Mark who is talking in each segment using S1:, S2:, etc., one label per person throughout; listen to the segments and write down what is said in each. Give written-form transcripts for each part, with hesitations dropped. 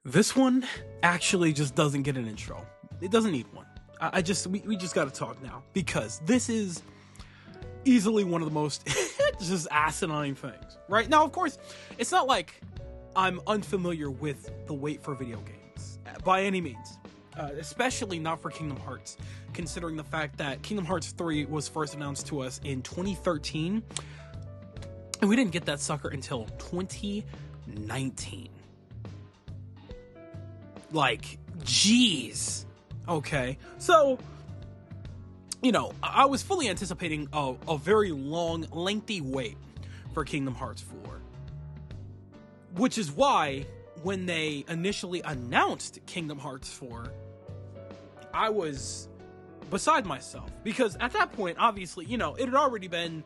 S1: This one actually just doesn't get an intro. It doesn't need one. We just gotta talk now, because this is easily one of the most just asinine things, right? Now, of course, it's not like I'm unfamiliar with the wait for video games, by any means. Especially not for Kingdom Hearts, considering the fact that Kingdom Hearts 3 was first announced to us in 2013, and we didn't get that sucker until 2019. Like, jeez. Okay, so, you know, I was fully anticipating a very long, lengthy wait for Kingdom Hearts 4. Which is why, when they initially announced Kingdom Hearts 4, I was beside myself. Because at that point, obviously, you know, it had already been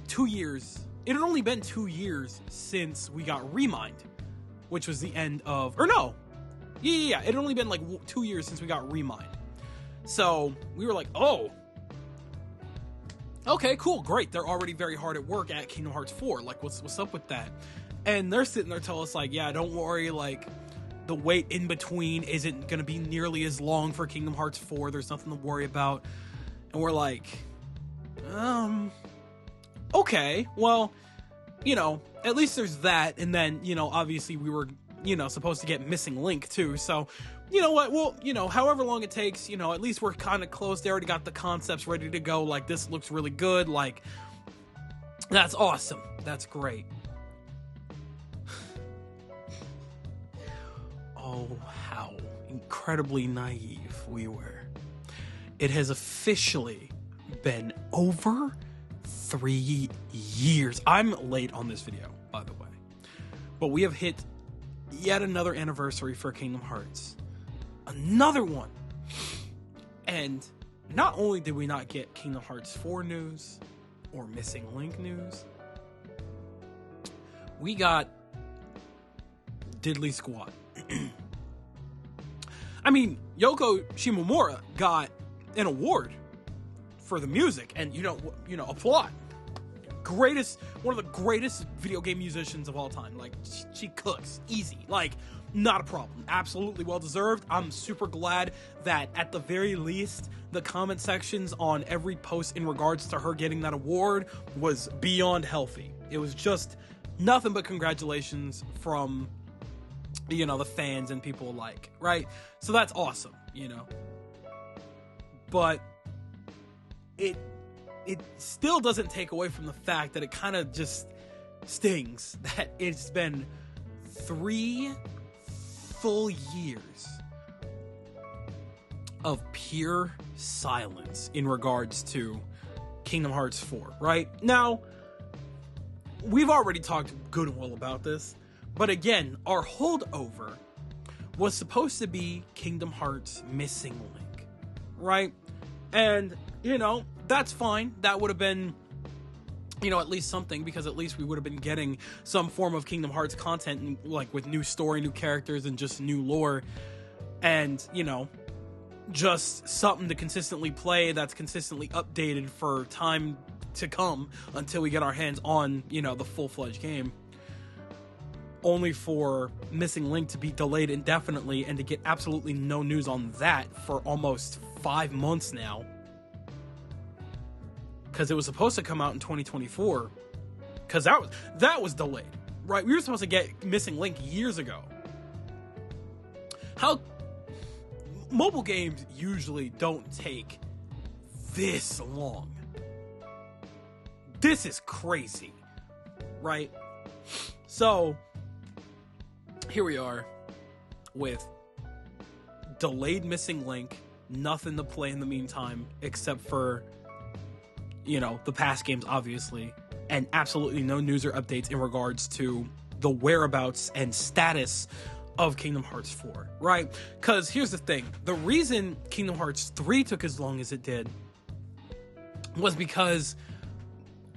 S1: 2 years. It had only been 2 years since we got Remind, which was the end of... Or no! Yeah. It had only been like 2 years since we got Remind. So, we were like, oh. Okay, cool, great. They're already very hard at work at Kingdom Hearts 4. Like, what's up with that? And they're sitting there telling us, like, yeah, don't worry, like, the wait in between isn't going to be nearly as long for Kingdom Hearts 4. There's nothing to worry about. And we're like, okay, well, you know, at least there's that. And then, you know, obviously we were, you know, supposed to get Missing Link too. So, you know what, well, you know, however long it takes, you know, at least we're kind of close. They already got the concepts ready to go. Like, this looks really good. Like, that's awesome. That's great. Oh, how incredibly naive we were. It has officially been over 3 years. I'm late on this video, by the way. But we have hit yet another anniversary for Kingdom Hearts. Another one. And not only did we not get Kingdom Hearts 4 news or Missing Link news, we got Diddley Squad. I mean, Yoko Shimomura got an award for the music, and you know, applaud. One of the greatest video game musicians of all time. Like, she cooks easy, like, not a problem. Absolutely well deserved. I'm super glad that at the very least the comment sections on every post in regards to her getting that award was beyond healthy. It was just nothing but congratulations from, you know, the fans and people alike, right? So that's awesome, you know. But it still doesn't take away from the fact that it kind of just stings that it's been 3 full years of pure silence in regards to Kingdom Hearts 4, right? Now, we've already talked good and well about this, but again, our holdover was supposed to be Kingdom Hearts Missing Link, right? And, you know, that's fine. That would have been, you know, at least something, because at least we would have been getting some form of Kingdom Hearts content, like with new story, new characters, and just new lore. And, you know, just something to consistently play that's consistently updated for time to come until we get our hands on, you know, the full-fledged game. Only for Missing Link to be delayed indefinitely and to get absolutely no news on that for almost 5 months now. Because it was supposed to come out in 2024. Because that was delayed, right? We were supposed to get Missing Link years ago. How mobile games usually don't take this long. This is crazy, right? So here we are with delayed Missing Link, nothing to play in the meantime except for, you know, the past games, obviously, and absolutely no news or updates in regards to the whereabouts and status of Kingdom Hearts 4, right? Because here's the thing. The reason Kingdom Hearts 3 took as long as it did was because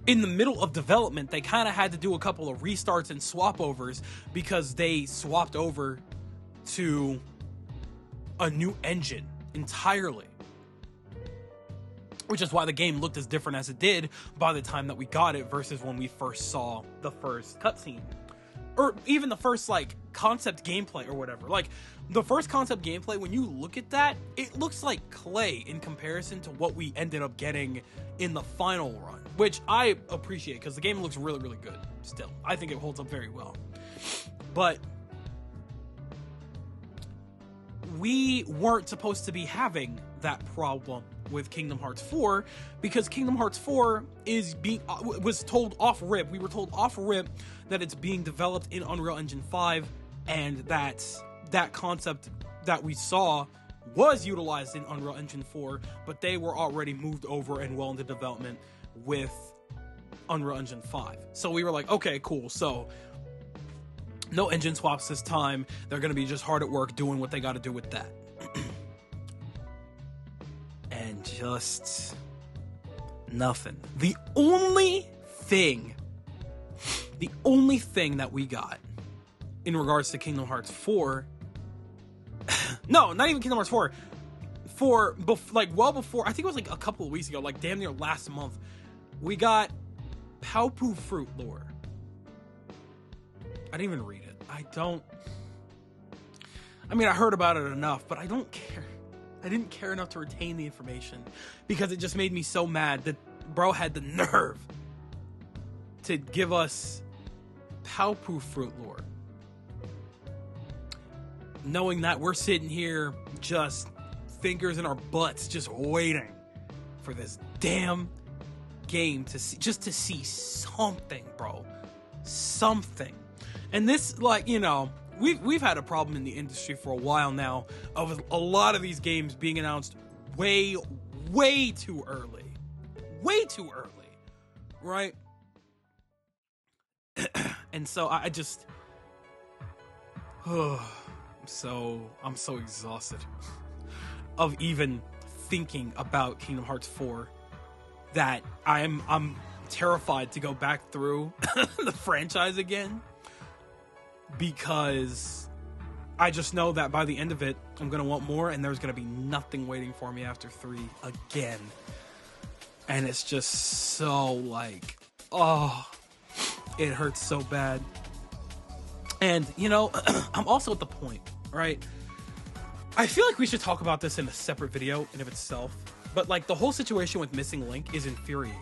S1: in the middle of development, they kind of had to do a couple of restarts and swap overs because they swapped over to a new engine entirely. Which is why the game looked as different as it did by the time that we got it versus when we first saw the first cutscene. Or even the first, like, concept gameplay or whatever. Like, the first concept gameplay, when you look at that, it looks like clay in comparison to what we ended up getting in the final run, which I appreciate because the game looks really, really good still. I think it holds up very well. But we weren't supposed to be having that problem with Kingdom Hearts 4 because Kingdom Hearts 4 was told off rip. We were told off rip that it's being developed in Unreal Engine 5 and that concept that we saw was utilized in Unreal Engine 4, but they were already moved over and well into development with Unreal Engine 5. So we were like, okay, cool. So no engine swaps this time. They're going to be just hard at work doing what they got to do with that. And just nothing. The only thing that we got in regards to Kingdom Hearts 4, no, not even Kingdom Hearts 4, well before, I think it was like a couple of weeks ago, like damn near last month, we got Paupu Fruit lore. I didn't even read it. I heard about it enough, but I don't care. I didn't care enough to retain the information because it just made me so mad that bro had the nerve to give us Paupu Fruit lore. Knowing that we're sitting here just fingers in our butts just waiting for this damn game to see something, bro. Something. And this, like, you know, we've had a problem in the industry for a while now of a lot of these games being announced way too early. Way too early. Right? And so I just I'm so exhausted of even thinking about Kingdom Hearts 4 that I'm terrified to go back through the franchise again, because I just know that by the end of it I'm gonna want more, and there's gonna be nothing waiting for me after 3 again. And it's just so like, oh, it hurts so bad. And you know, I'm also at the point, right? I feel like we should talk about this in a separate video in of itself, but like the whole situation with Missing Link is infuriating.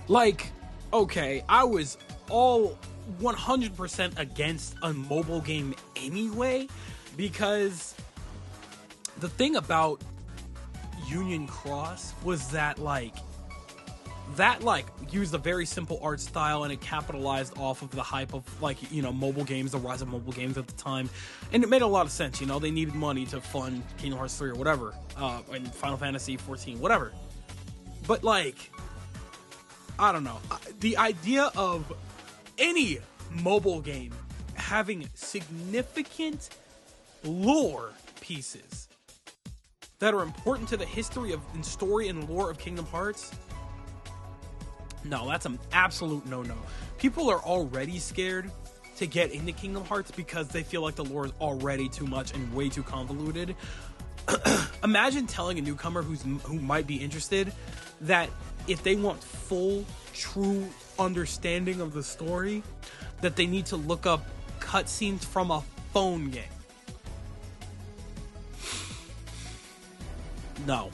S1: Like, okay, I was all 100% against a mobile game anyway, because the thing about Union Cross was that used a very simple art style, and it capitalized off of the hype of, like, you know, mobile games, the rise of mobile games at the time, and it made a lot of sense. You know, they needed money to fund Kingdom Hearts 3 or whatever, and Final Fantasy 14, whatever. But like, I don't know, the idea of any mobile game having significant lore pieces that are important to the history of and story and lore of Kingdom Hearts, no, that's an absolute no-no. People are already scared to get into Kingdom Hearts because they feel like the lore is already too much and way too convoluted. Imagine telling a newcomer who might be interested that if they want full, true understanding of the story, that they need to look up cutscenes from a phone game. No.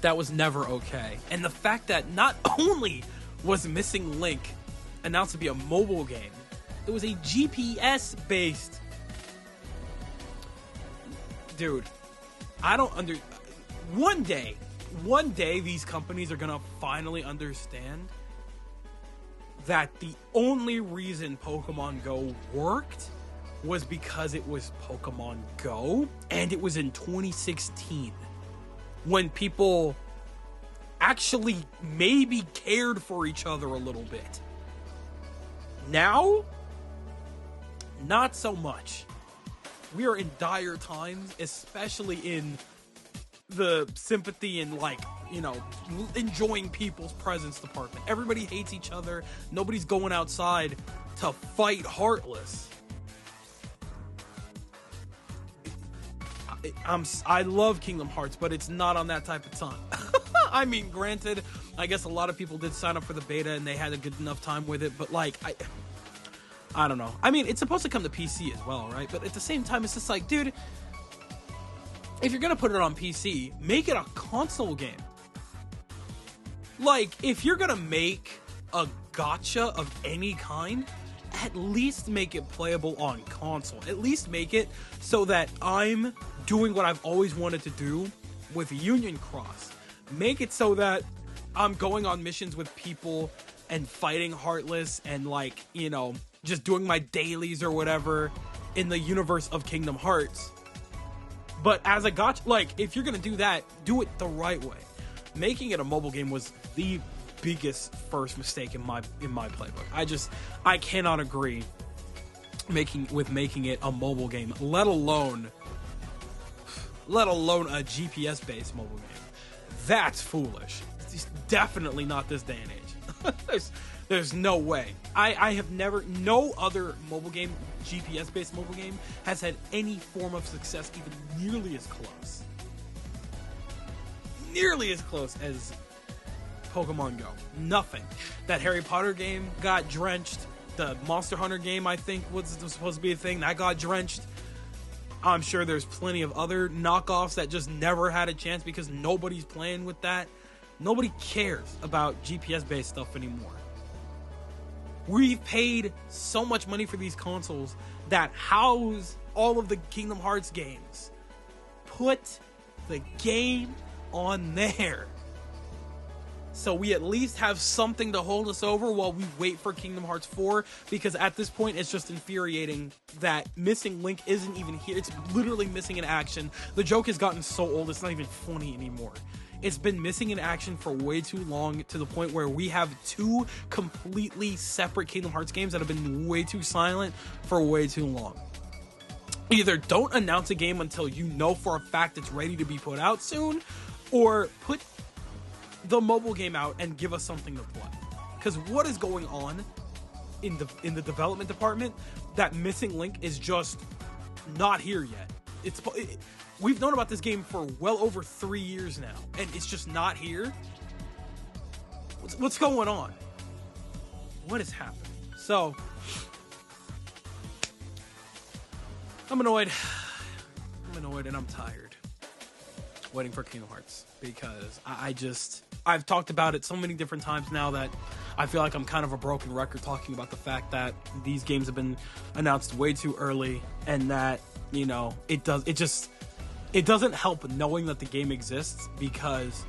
S1: That was never okay. And the fact that not only was Missing Link announced to be a mobile game, it was a GPS based. Dude, I don't one day these companies are gonna finally understand that the only reason Pokemon Go worked was because it was Pokemon Go, and it was in 2016. When people actually maybe cared for each other a little bit. Now, not so much. We are in dire times, especially in the sympathy and, like, you know, enjoying people's presence department. Everybody hates each other. Nobody's going outside to fight Heartless. I love Kingdom Hearts, but it's not on that type of time. I mean, granted, I guess a lot of people did sign up for the beta and they had a good enough time with it, but like, I don't know. I mean, it's supposed to come to PC as well, right? But at the same time, it's just like, dude, if you're gonna put it on PC, make it a console game. Like, if you're gonna make a gacha of any kind, at least make it playable on console. At least make it so that I'm doing what I've always wanted to do with Union Cross. Make it so that I'm going on missions with people and fighting Heartless and, like, you know, just doing my dailies or whatever in the universe of Kingdom Hearts. But as a gacha, like, if you're gonna do that, do it the right way. Making it a mobile game was the biggest first mistake in my playbook. I cannot agree making it a mobile game, let alone a GPS based mobile game. That's foolish. It's definitely not this day and age. There's no way. I have never, no other mobile game, GPS based mobile game, has had any form of success even nearly as close. Nearly as close as Pokemon Go. Nothing. That Harry Potter game got drenched. The Monster Hunter game, I think, was supposed to be a thing. That got drenched. I'm sure there's plenty of other knockoffs that just never had a chance because nobody's playing with that. Nobody cares about GPS-based stuff anymore. We've paid so much money for these consoles that house all of the Kingdom Hearts games. Put the game on there, so we at least have something to hold us over while we wait for Kingdom Hearts 4, because at this point it's just infuriating that Missing Link isn't even here. It's literally missing in action. The joke has gotten so old it's not even funny anymore. It's been missing in action for way too long, to the point where we have two completely separate Kingdom Hearts games that have been way too silent for way too long. Either don't announce a game until you know for a fact it's ready to be put out soon, or put the mobile game out and give us something to play. Because what is going on in the development department, that Missing Link is just not here yet. We've known about this game for well over 3 years now, and it's just not here. What's going on? What is happening? So I'm annoyed and I'm tired waiting for Kingdom Hearts, because I've talked about it so many different times now that I feel like I'm kind of a broken record talking about the fact that these games have been announced way too early, and that, you know, it doesn't help knowing that the game exists, because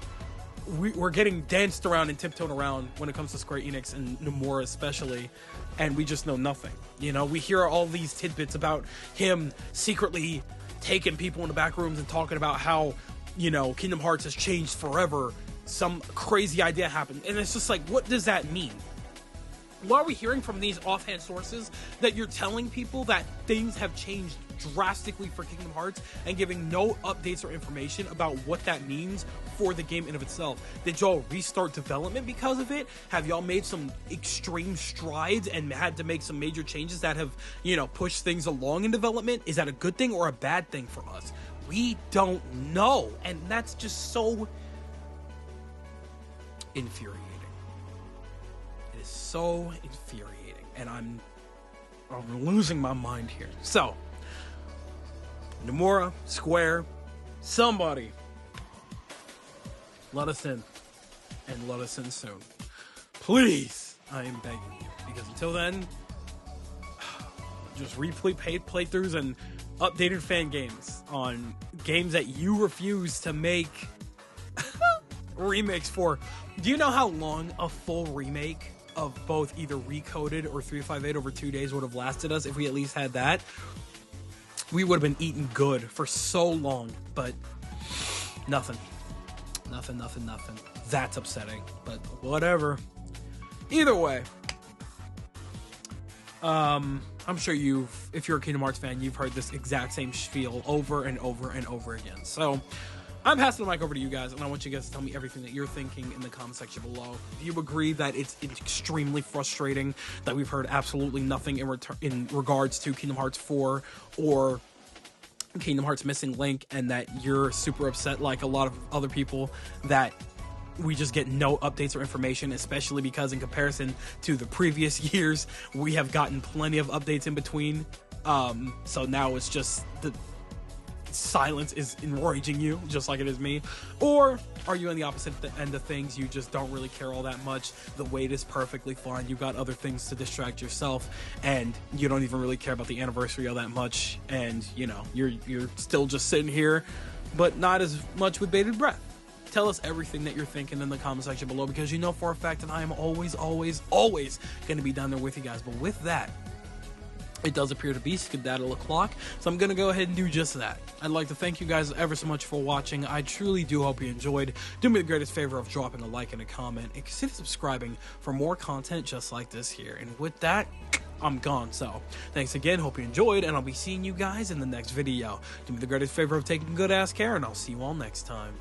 S1: we're getting danced around and tiptoed around when it comes to Square Enix and Nomura especially, and we just know nothing. You know, we hear all these tidbits about him secretly taking people in the back rooms and talking about how, you know, Kingdom Hearts has changed forever. Some crazy idea happened, and it's just like, what does that mean? Why are we hearing from these offhand sources that you're telling people that things have changed drastically for Kingdom Hearts and giving no updates or information about what that means for the game in of itself? Did y'all restart development because of it? Have y'all made some extreme strides and had to make some major changes that have, you know, pushed things along in development? Is that a good thing or a bad thing for us? We don't know, and that's just so infuriating. It is so infuriating, and I'm losing my mind here. So, Nomura, Square, somebody, let us in, and let us in soon. Please, I am begging you, because until then, just replay playthroughs and updated fan games on games that you refuse to make remakes for. Do you know how long a full remake of both either Recoded or 358 over 2 days would have lasted us if we at least had that? We would have been eating good for so long, but nothing. That's upsetting, but whatever. Either way, I'm sure if you're a Kingdom Hearts fan, you've heard this exact same spiel over and over and over again. So I'm passing the mic over to you guys, and I want you guys to tell me everything that you're thinking in the comment section below. Do you agree that it's extremely frustrating that we've heard absolutely nothing in regards to Kingdom Hearts 4 or Kingdom Hearts Missing Link, and that you're super upset, like a lot of other people, that we just get no updates or information, especially because in comparison to the previous years, we have gotten plenty of updates in between. So now it's just the silence is enraging you, just like it is me. Or are you on the opposite end of things? You just don't really care all that much. The wait is perfectly fine. You got other things to distract yourself, and you don't even really care about the anniversary all that much. And you know, you're still just sitting here, but not as much with bated breath. Tell us everything that you're thinking in the comment section below, because you know for a fact that I am always going to be down there with you guys. But with that, it does appear to be skedaddle o'clock, so I'm going to go ahead and do just that. I'd like to thank you guys ever so much for watching. I truly do hope you enjoyed. Do me the greatest favor of dropping a like and a comment, and consider subscribing for more content just like this here. And with that, I'm gone. So thanks again, hope you enjoyed, and I'll be seeing you guys in the next video. Do me the greatest favor of taking good ass care, and I'll see you all next time.